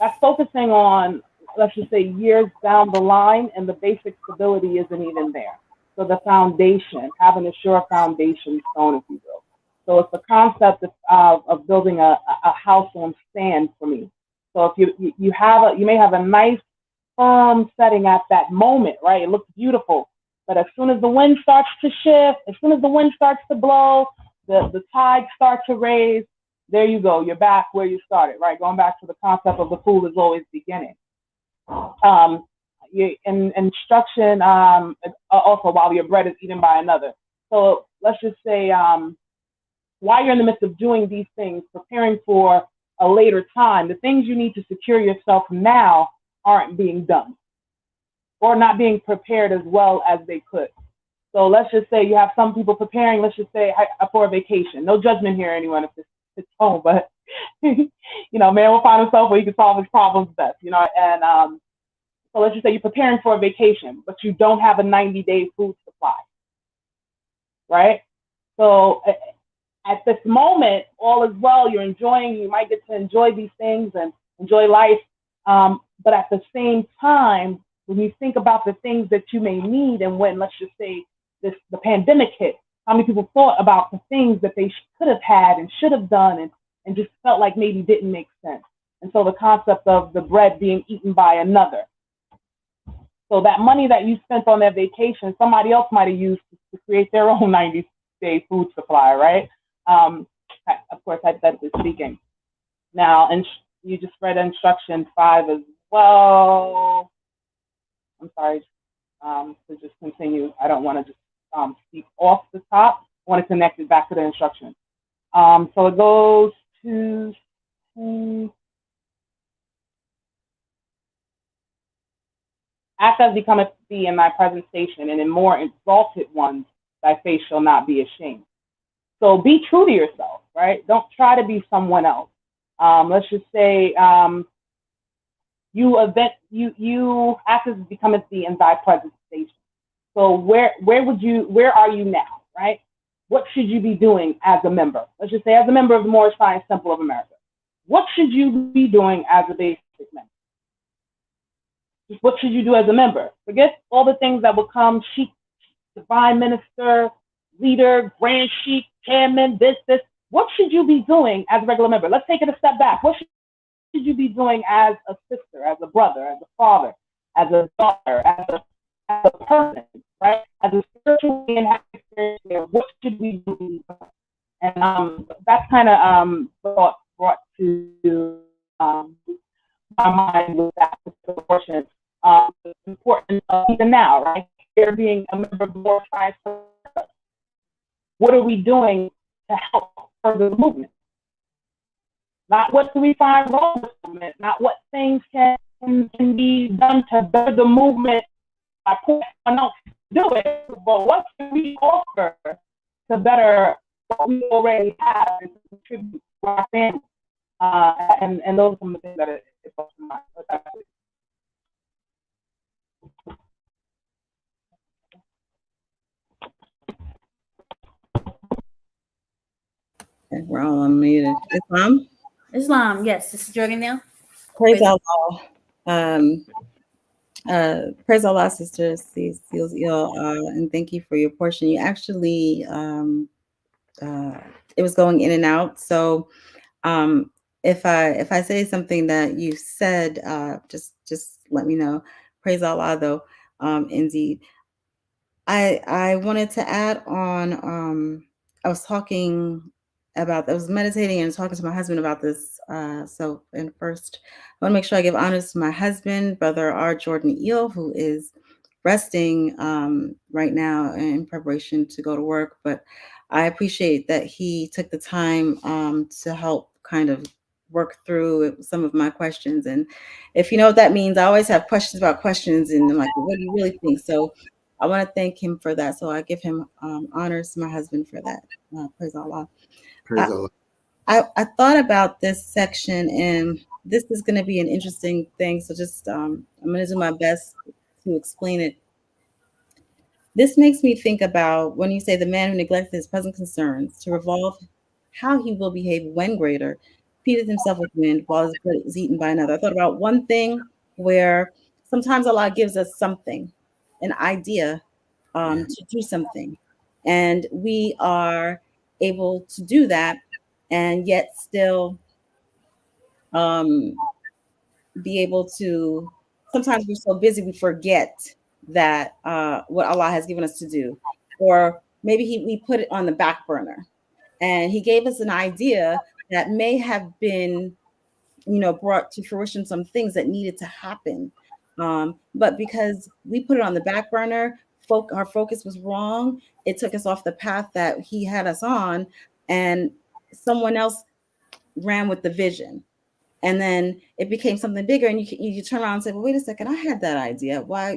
that's focusing on, let's just say, years down the line, and the basic stability isn't even there. So the foundation, having a sure foundation stone, if you will. So it's the concept of building a house on sand for me. So if you may have a nice firm setting at that moment, right? It looks beautiful. But as soon as the wind starts to shift, as soon as the wind starts to blow, the tides start to raise, there you go. You're back where you started, right? Going back to the concept of the pool is always beginning. In instruction, also while your bread is eaten by another. So let's just say while you're in the midst of doing these things, preparing for a later time, the things you need to secure yourself now aren't being done, or not being prepared as well as they could. So let's just say you have some people preparing, let's just say for a vacation. No judgment here, anyone, if it's home, but man will find himself where he can solve his problems best, and so let's just say you're preparing for a vacation, but you don't have a 90-day food supply, right? So at this moment, all is well, you're enjoying, you might get to enjoy these things and enjoy life, but at the same time, when you think about the things that you may need, and when, let's just say, the pandemic hit, how many people thought about the things that they could have had and should have done and just felt like maybe didn't make sense. And so the concept of the bread being eaten by another. So that money that you spent on that vacation, somebody else might have used to create their own 90-day food supply, right? Of course, hypothetically speaking. Now, and you just read instruction 5 as well. I'm sorry, to just continue. I don't want to just speak off the top. I want to connect it back to the instruction. So it goes to act as becometh thee in thy present station, and in more exalted ones thy face shall not be ashamed. So be true to yourself, right? Don't try to be someone else. Let's just say you act as becometh thee in thy present station. So where are you now, right? What should you be doing as a member? Let's just say as a member of the Moorish Science Temple of America. What should you be doing as a basic member? What should you do as a member? Forget all the things that will come, sheikh, divine minister, leader, grand sheikh, chairman, this. What should you be doing as a regular member? Let's take it a step back. What should you be doing as a sister, as a brother, as a father, as a daughter, as a person, right? As a spiritual being, what should we do? And that's kind of brought to my mind with that particular portion. It's important even now, right? there being a member glorifies us? What are we doing to help further the movement? Not what do we find wrong with the movement, not what things can be done to better the movement by putting someone else to do it, but what can we offer to better what we already have and contribute to our family? And those are some of the things that it comes to mind. Okay, we're all unmuted. Islam? Islam, yes. This is Jordan now. Praise Allah. Praise Allah, Sister Cecile, and thank you for your portion. You actually, it was going in and out. So, if I say something that you said, just let me know. Praise Allah, though. Indeed, I wanted to add on. I was meditating and talking to my husband about this. And first, I want to make sure I give honors to my husband, Brother R. Jordan Eel, who is resting right now in preparation to go to work. But I appreciate that he took the time to help kind of work through some of my questions. And if you know what that means, I always have questions about questions, and I'm like, what do you really think? So I want to thank him for that. So I give him honors to my husband for that. Praise Allah. Praise Allah. I thought about this section, and this is going to be an interesting thing. So just I'm going to do my best to explain it. This makes me think about when you say the man who neglected his present concerns to revolve how he will behave when greater, feedeth himself with wind while his bread is eaten by another. I thought about one thing where sometimes Allah gives us something, an idea to do something, and we are able to do that, and yet still be able to. Sometimes we're so busy we forget that what Allah has given us to do, or maybe we put it on the back burner, and He gave us an idea that may have been, brought to fruition some things that needed to happen, but because we put it on the back burner, our focus was wrong. It took us off the path that He had us on, and someone else ran with the vision. And then it became something bigger, and you turn around and say, well, wait a second, I had that idea. Why,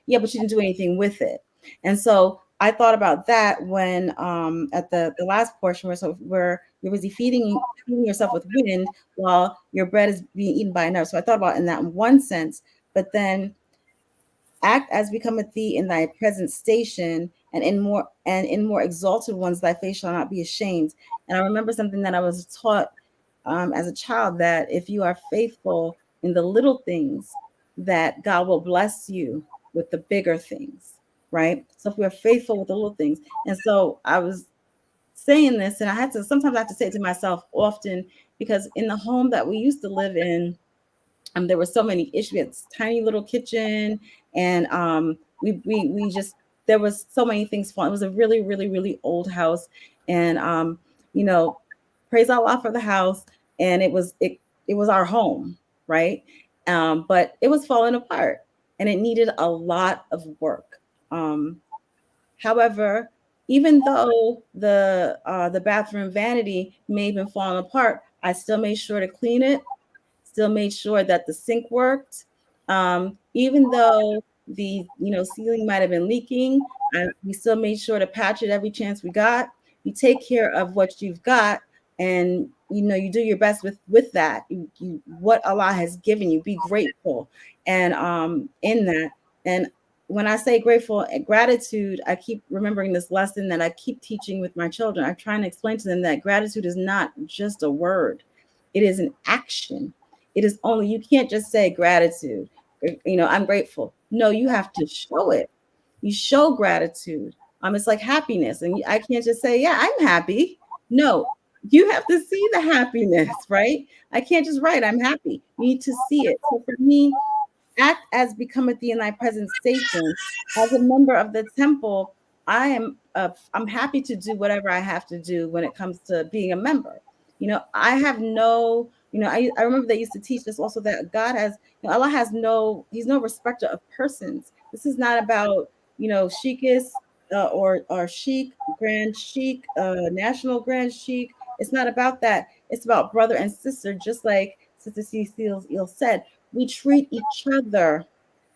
yeah, but you didn't do anything with it. And so I thought about that when at the last portion where you're busy feeding yourself with wind while your bread is being eaten by another. So I thought about in that one sense, but then act as becometh thee in thy present station, and in more exalted ones thy face shall not be ashamed. And I remember something that I was taught as a child, that if you are faithful in the little things, that God will bless you with the bigger things, right? So if we are faithful with the little things. And so I was saying this, and sometimes I have to say it to myself often, because in the home that we used to live in, there were so many issues. We had this tiny little kitchen, and we just, there was so many things falling. It was a really, really, really old house, and praise Allah for the house. And it was our home, right? But it was falling apart, and it needed a lot of work. However, even though the bathroom vanity may have been falling apart, I still made sure to clean it. Still made sure that the sink worked. Even though the ceiling might have been leaking, we still made sure to patch it every chance we got. You take care of what you've got, and you do your best with that. You what Allah has given you, be grateful, and in that. And when I say grateful and gratitude, I keep remembering this lesson that I keep teaching with my children. I'm trying to explain to them that gratitude is not just a word; it is an action. It is only, you can't just say gratitude. I'm grateful. No, you have to show it. You show gratitude. It's like happiness, and I can't just say, yeah, I'm happy. No. You have to see the happiness, right? I can't just write, I'm happy. You need to see it. So for me, act as becometh thee in thy present station. As a member of the temple, I'm happy to do whatever I have to do when it comes to being a member. I have no, I remember they used to teach us also that God has, Allah has he's no respecter of persons. This is not about, Sheikist or Sheik, Grand Sheik, National Grand Sheik. It's not about that. It's about brother and sister, just like Sister Cecile said. We treat each other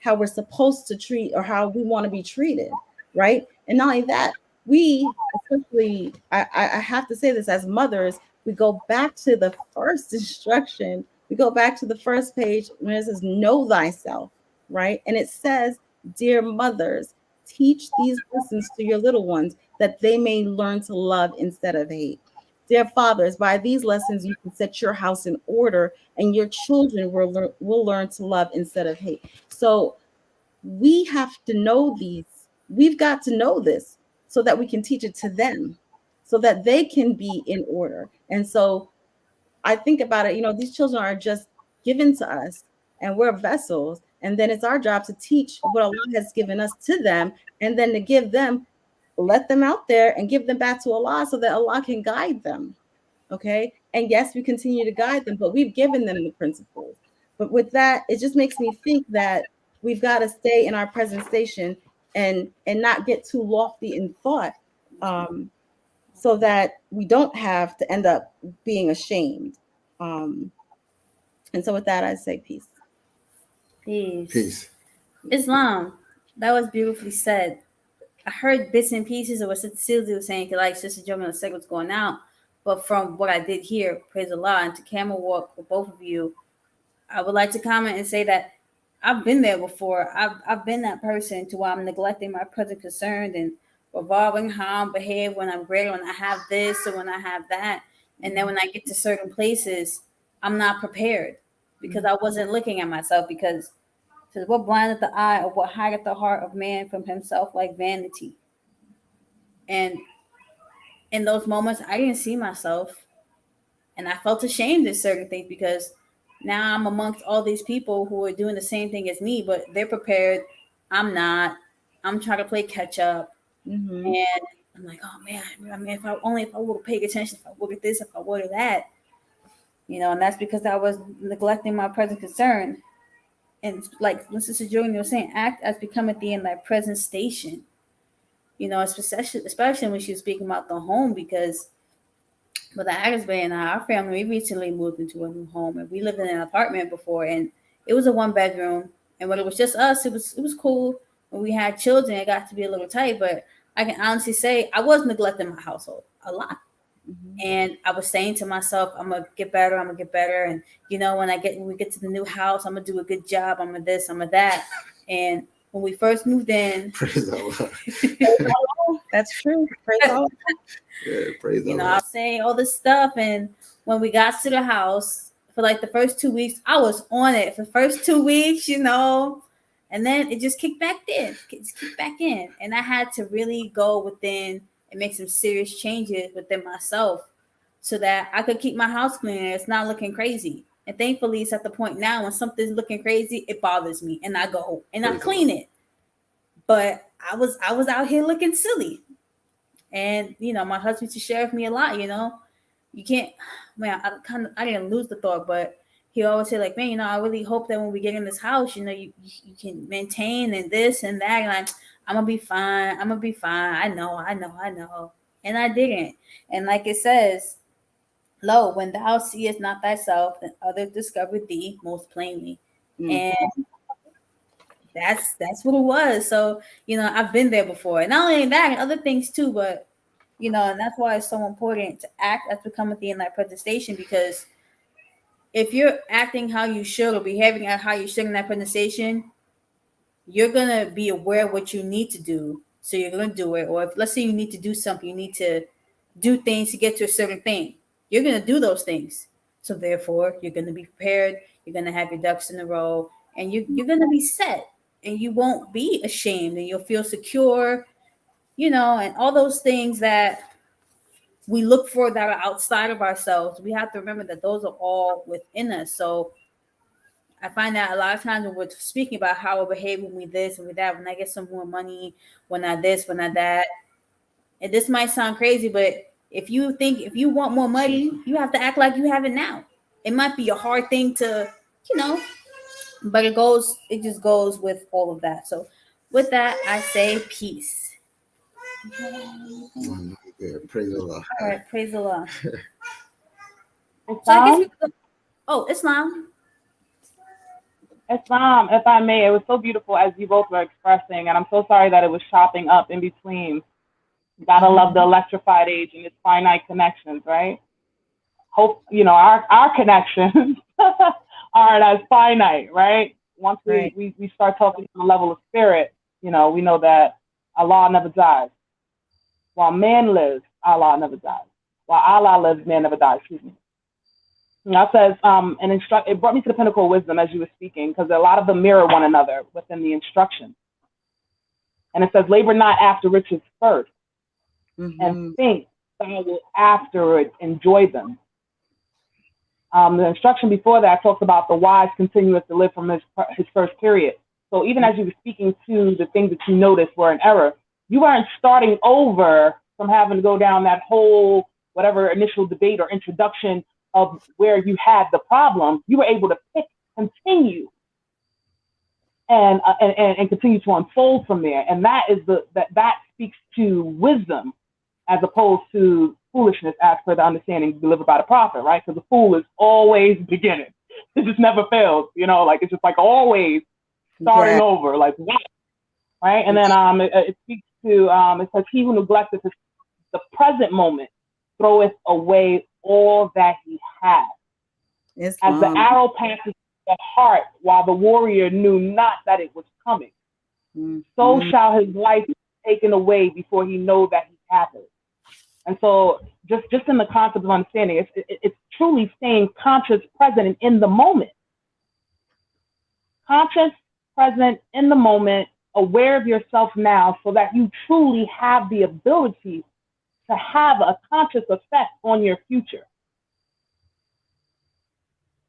how we're supposed to treat or how we want to be treated, right? And not only that, we, especially, I have to say this, as mothers, we go back to the first instruction. We go back to the first page when it says, know thyself, right? And it says, dear mothers, teach these lessons to your little ones that they may learn to love instead of hate. Dear fathers, by these lessons, you can set your house in order and your children will learn to love instead of hate. So we have to know these. We've got to know this so that we can teach it to them, so that they can be in order. And so I think about it, these children are just given to us and we're vessels. And then it's our job to teach what Allah has given us to them, and then to give them, let them out there and give them back to Allah so that Allah can guide them. Okay. And yes, we continue to guide them, but we've given them the principles. But with that, it just makes me think that we've got to stay in our present station and not get too lofty in thought, so that we don't have to end up being ashamed. And so with that, I say peace. Peace. Islam, that was beautifully said. I heard bits and pieces of what Sister Sylvia was saying, because like Sister Joman said what's going out. But from what I did hear, praise Allah, and to camel walk with both of you, I would like to comment and say that I've been there before. I've been that person to where I'm neglecting my present concern and revolving how I behave when I'm greater, when I have this or when I have that. And then when I get to certain places, I'm not prepared because I wasn't looking at myself, because what blinded the eye or what hideth the heart of man from himself like vanity. And in those moments, I didn't see myself, and I felt ashamed of certain things, because now I'm amongst all these people who are doing the same thing as me, but they're prepared. I'm not. I'm trying to play catch up. Mm-hmm. And I'm like, oh man, if I would have paid attention, if I would have this, if I would have that, and that's because I was neglecting my present concern. And like Sister Jordan was saying, act as becometh thee in thy present station. Especially when she was speaking about the home, because with the Agnesbury and our family, we recently moved into a new home, and we lived in an apartment before, and it was a 1-bedroom. And when it was just us, it was cool. When we had children, it got to be a little tight, but I can honestly say I was neglecting my household a lot. Mm-hmm. And I was saying to myself, I'm gonna get better. And when we get to the new house, I'm gonna do a good job. I'm gonna this, I'm gonna that. And when we first moved in, praise Allah. That's true. Praise Allah. Yeah, praise Allah. I was saying all this stuff, and when we got to the house, for like the first 2 weeks, I was on it for the first 2 weeks, and then it just kicked back in. And I had to really go within and make some serious changes within myself so that I could keep my house clean and it's not looking crazy. And thankfully, it's at the point now when something's looking crazy, it bothers me, and I go and I clean it. But I was out here looking silly, and my husband used to share with me a lot. You can't, man. I didn't lose the thought, but he always said, like, man, I really hope that when we get in this house, you can maintain and this and that. And I'm gonna be fine. I know. And I didn't. And like it says, lo, when thou seest not thyself, then others discover thee most plainly. Mm-hmm. And that's what it was. So, I've been there before. And not only that, and other things too, but, and that's why it's so important to act as becometh thee in thy present station, because if you're acting how you should or behaving how you should in that present station, you're going to be aware of what you need to do. So you're going to do it. Or if, let's say you need to do something, you need to do things to get to a certain thing. You're going to do those things. So therefore, you're going to be prepared. You're going to have your ducks in a row, and you're going to be set, and you won't be ashamed, and you'll feel secure, and all those things that we look for that are outside of ourselves. We have to remember that those are all within us. So I find that a lot of times when we're speaking about how we're behaving with this and with that, when I get some more money, when I this, when I that, and this might sound crazy, but if you want more money, you have to act like you have it now. It might be a hard thing to, but it just goes with all of that. So With that, I say peace. Good. Praise the Lord. All right, praise the Lord. So I guess Islam? we could go. Oh, Islam. Islam, if I may, it was so beautiful as you both were expressing, and I'm so sorry that it was chopping up in between. Gotta love the electrified age and its finite connections, right? Hope, our connections aren't as finite, right? Once we start talking on the level of spirit, we know that Allah never dies. While man lives, Allah never dies. While Allah lives, man never dies, excuse me. And that says, it brought me to the pinnacle of wisdom as you were speaking, because a lot of them mirror one another within the instruction. And it says, labor not after riches first, and think that you will afterward enjoy them. The instruction before that talks about the wise continueth to live from his first period. So even as you were speaking to the things that you noticed were an error, you weren't starting over from having to go down that whole whatever initial debate or introduction of where you had the problem. You were able to continue and continue to unfold from there. And that is that speaks to wisdom as opposed to foolishness as per the understanding delivered by the prophet, right? Because the fool is always beginning. It just never fails, it's just like always starting over, like what? Right? And then it speaks to, it says, he who neglecteth the present moment throweth away all that he has. As the arrow passes the heart while the warrior knew not that it was coming, so shall his life be taken away before he know that he hath it. And so just in the concept of understanding, it's truly staying conscious, present, and in the moment. Conscious, present, in the moment, aware of yourself now, so that you truly have the ability to have a conscious effect on your future.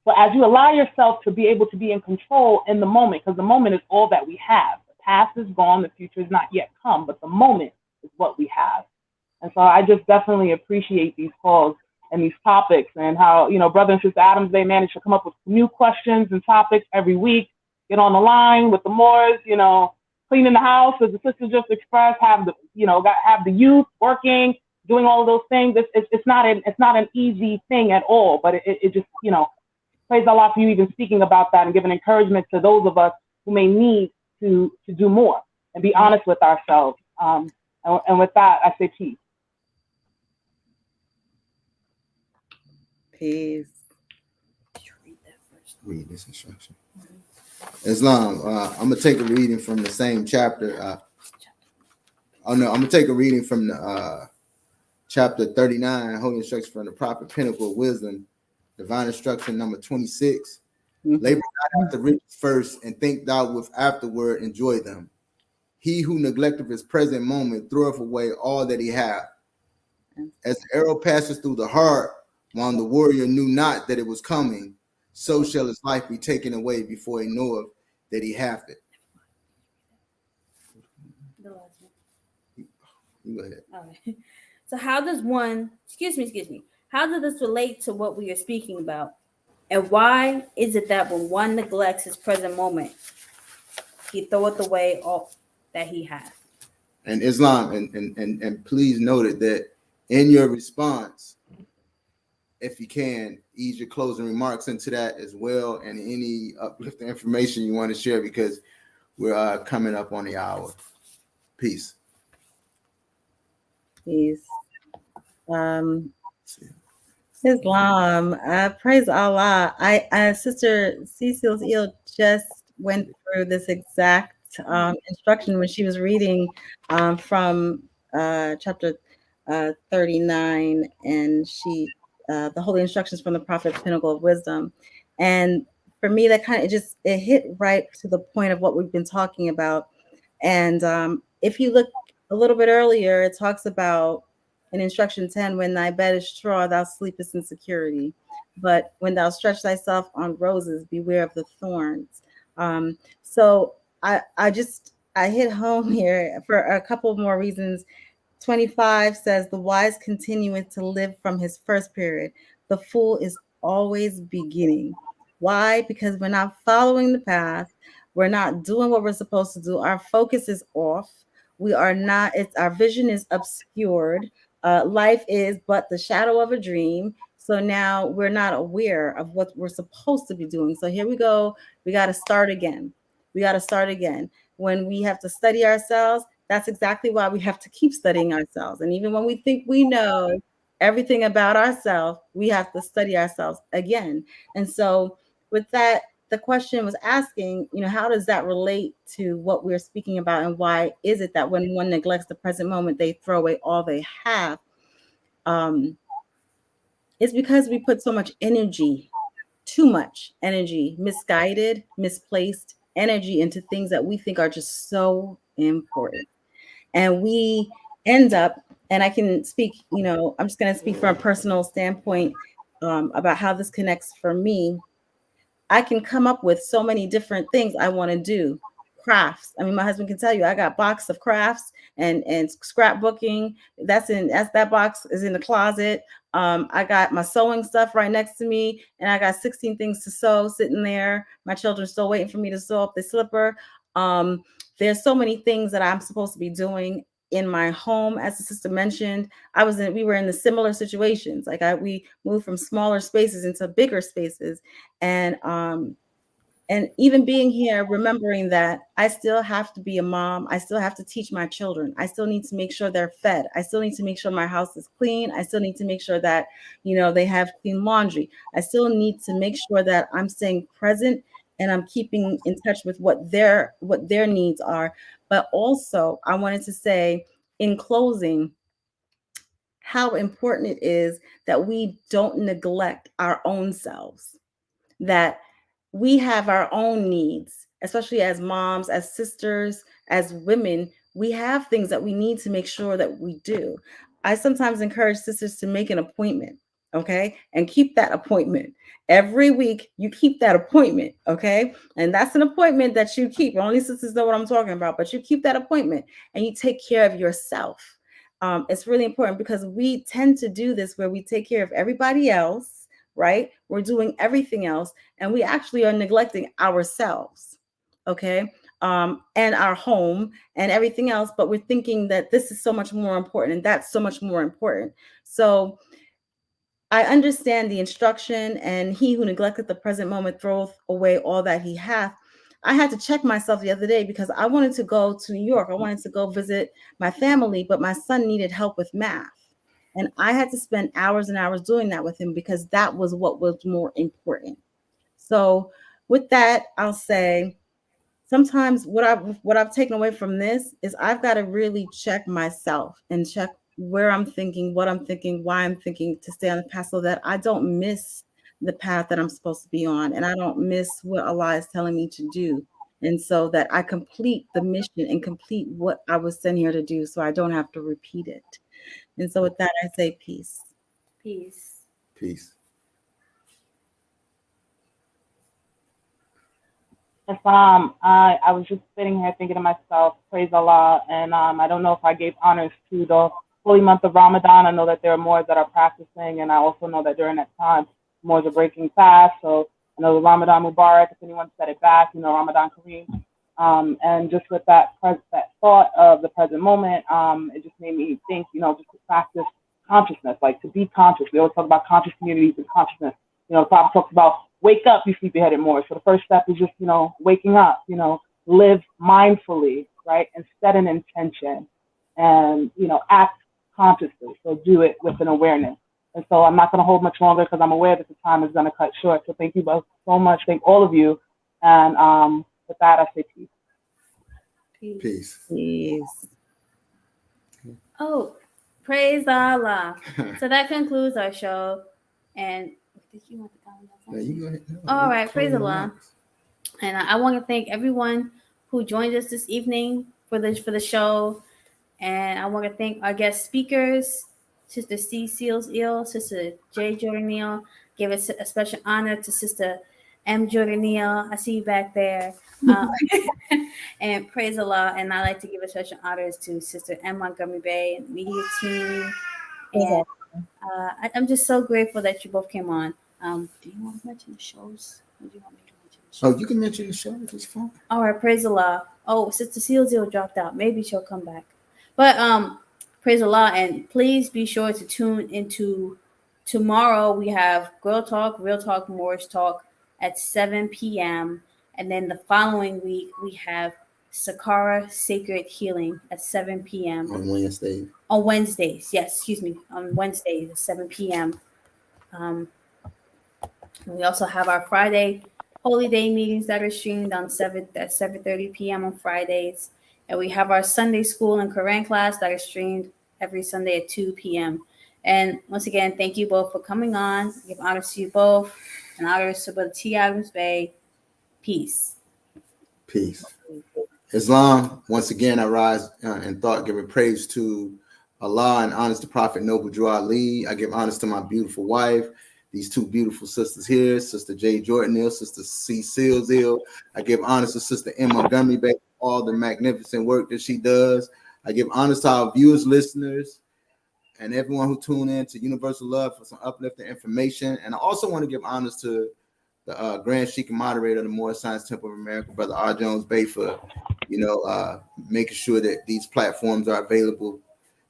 But as you allow yourself to be able to be in control in the moment, because the moment is all that we have. The past is gone, the future is not yet come, but the moment is what we have. And so I just definitely appreciate these calls and these topics, and how, Brother and Sister Adams, they manage to come up with new questions and topics every week, get on the line with the Moors, cleaning the house, as the sister just expressed, have the youth working, doing all of those things. It's not an easy thing at all, but it just, praise Allah for you even speaking about that and giving encouragement to those of us who may need to do more and be honest with ourselves. And with that, I say peace. Peace. Read this instruction. Islam, I'm going to take a reading from the same chapter. I'm going to take a reading from the chapter 39, Holy Instructions from the Prophet, Pinnacle of Wisdom, Divine Instruction number 26. Labor not after riches first, and think thou wilt afterward enjoy them. He who neglecteth his present moment throweth away all that he hath. As the arrow passes through the heart, while the warrior knew not that it was coming, so shall his life be taken away before he knoweth that he hath it. Go ahead. All right. So how does one, excuse me, how does this relate to what we are speaking about? And why is it that when one neglects his present moment, he throweth away all that he has? And Islam, and please note it that in your response, if you can, ease your closing remarks into that as well, and any uplifting information you want to share, because we're coming up on the hour. Peace. Peace. Islam, praise Allah. Sister Cecile Eel just went through this exact instruction when she was reading from chapter 39, and the Holy Instructions from the Prophet, Pinnacle of Wisdom. And for me, that kind of it hit right to the point of what we've been talking about. And if you look a little bit earlier, it talks about in instruction 10, when thy bed is straw, thou sleepest in security. But when thou stretch thyself on roses, beware of the thorns. So I hit home here for a couple more reasons. 25 says, the wise continueth to live from his first period. The fool is always beginning. Why? Because we're not following the path. We're not doing what we're supposed to do. Our focus is off. We are not, it's our vision is obscured. Life is but the shadow of a dream. So now we're not aware of what we're supposed to be doing. So here we go. We got to start again. We got to start again. When we have to study ourselves, that's exactly why we have to keep studying ourselves. And even when we think we know everything about ourselves, we have to study ourselves again. And so with that, the question was asking, how does that relate to what we're speaking about, and why is it that when one neglects the present moment, they throw away all they have? It's because we put so much energy, too much energy, misguided, misplaced energy into things that we think are just so important. And we end up, and I can speak, I'm just going to speak from a personal standpoint about how this connects for me. I can come up with so many different things I want to do. Crafts. I mean, my husband can tell you I got a box of crafts and scrapbooking. That box is in the closet. I got my sewing stuff right next to me, and I got 16 things to sew sitting there. My children still waiting for me to sew up the slipper. There's so many things that I'm supposed to be doing in my home. As the sister mentioned, we were in the similar situations. We moved from smaller spaces into bigger spaces. And even being here, remembering that I still have to be a mom. I still have to teach my children. I still need to make sure they're fed. I still need to make sure my house is clean. I still need to make sure that, they have clean laundry. I still need to make sure that I'm staying present and I'm keeping in touch with what their needs are. But also, I wanted to say in closing, how important it is that we don't neglect our own selves, that we have our own needs, especially as moms, as sisters, as women. We have things that we need to make sure that we do. I sometimes encourage sisters to make an appointment, okay? And keep that appointment. Every week, you keep that appointment, okay? And that's an appointment that you keep. Only sisters know what I'm talking about, but you keep that appointment and you take care of yourself. It's really important because we tend to do this where we take care of everybody else, right? We're doing everything else, and we actually are neglecting ourselves, okay? And our home and everything else, but we're thinking that this is so much more important and that's so much more important. So I understand the instruction, and he who neglecteth the present moment throweth away all that he hath. I had to check myself the other day because I wanted to go to New York. I wanted to go visit my family, but my son needed help with math. And I had to spend hours and hours doing that with him because that was what was more important. So with that, I'll say sometimes what I've taken away from this is I've got to really check myself and check where I'm thinking, what I'm thinking, why I'm thinking, to stay on the path so that I don't miss the path that I'm supposed to be on, and I don't miss what Allah is telling me to do. And so that I complete the mission and complete what I was sent here to do so I don't have to repeat it. And so with that, I say peace. Peace. Peace. Islam, I was just sitting here thinking to myself, praise Allah, and I don't know if I gave honors to the holy month of Ramadan. I know that there are more that are practicing, and I also know that during that time, more are breaking fast. So I know the Ramadan Mubarak, if anyone said it back, Ramadan Kareem. And just with that thought of the present moment, it just made me think, just to practice consciousness, like to be conscious. We always talk about conscious communities and consciousness. The Prophet talks about wake up, you sleepy-headed Moors. So the first step is just, waking up, live mindfully, right? And set an intention and, act consciously. So do it with an awareness. And so I'm not going to hold much longer because I'm aware that the time is going to cut short. So thank you both so much. Thank all of you. And with that, I say peace. Peace. Peace. Oh, praise Allah. So that concludes our show. And did you want to comment on Yeah, something? you go ahead. All right, praise Allah. And I want to thank everyone who joined us this evening for the show. And I want to thank our guest speakers, Sister C. Seals Eel, Sister J. Jordan Neal. Give a special honor to Sister M. Jordan Neal. I see you back there. And praise Allah. And I'd like to give a special honors to Sister M. Montgomery Bay and the media team. And I'm just so grateful that you both came on. Do you want to mention the shows? Or do you want me to mention the Oh, you can mention the show. It's fine. All right, praise the Lord. Oh, Sister Seal dropped out. Maybe she'll come back. But praise the Lord, and please be sure to tune into tomorrow. We have Girl Talk, Real Talk, Morris Talk at 7 p.m. And then the following week we have Sakara Sacred Healing at 7 p.m. On Wednesday. On Wednesdays. Yes, excuse me. On Wednesdays at 7 p.m. We also have our Friday Holy Day meetings that are streamed on 7:30 p.m. on Fridays. And we have our Sunday school and Quran class that are streamed every Sunday at 2 p.m. And once again, thank you both for coming on. Give honors to you both and honors to Brother T. Adams Bay. Peace. Peace. Islam, once again, I rise in thought, giving praise to Allah and honors to Prophet Noble Drew Ali. I give honors to my beautiful wife, these two beautiful sisters here, Sister J. Jordan Hill, Sister C. Seals Hill. I give honors to Sister M. Montgomery Bay, all the magnificent work that she does. I give honors to our viewers, listeners, and everyone who tune in to Universal Love for some uplifting information. And I also want to give honors to the Grand Sheik and moderator of the Moorish Science Temple of America, Brother R. Jones Bay, for making sure that these platforms are available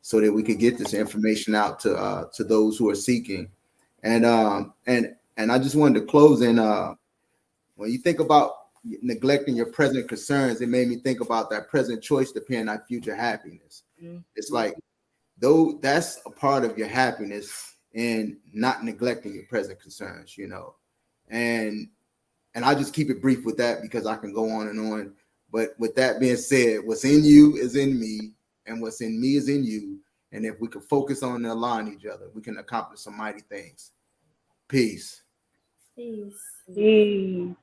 so that we could get this information out to those who are seeking. And I just wanted to close in. When you think about neglecting your present concerns, it made me think about that present choice depending on future happiness. Mm-hmm. It's like, though that's a part of your happiness and not neglecting your present concerns, And I just keep it brief with that because I can go on and on. But with that being said, what's in you is in me, and what's in me is in you. And if we can focus on and align each other, we can accomplish some mighty things. Peace. Peace. Peace.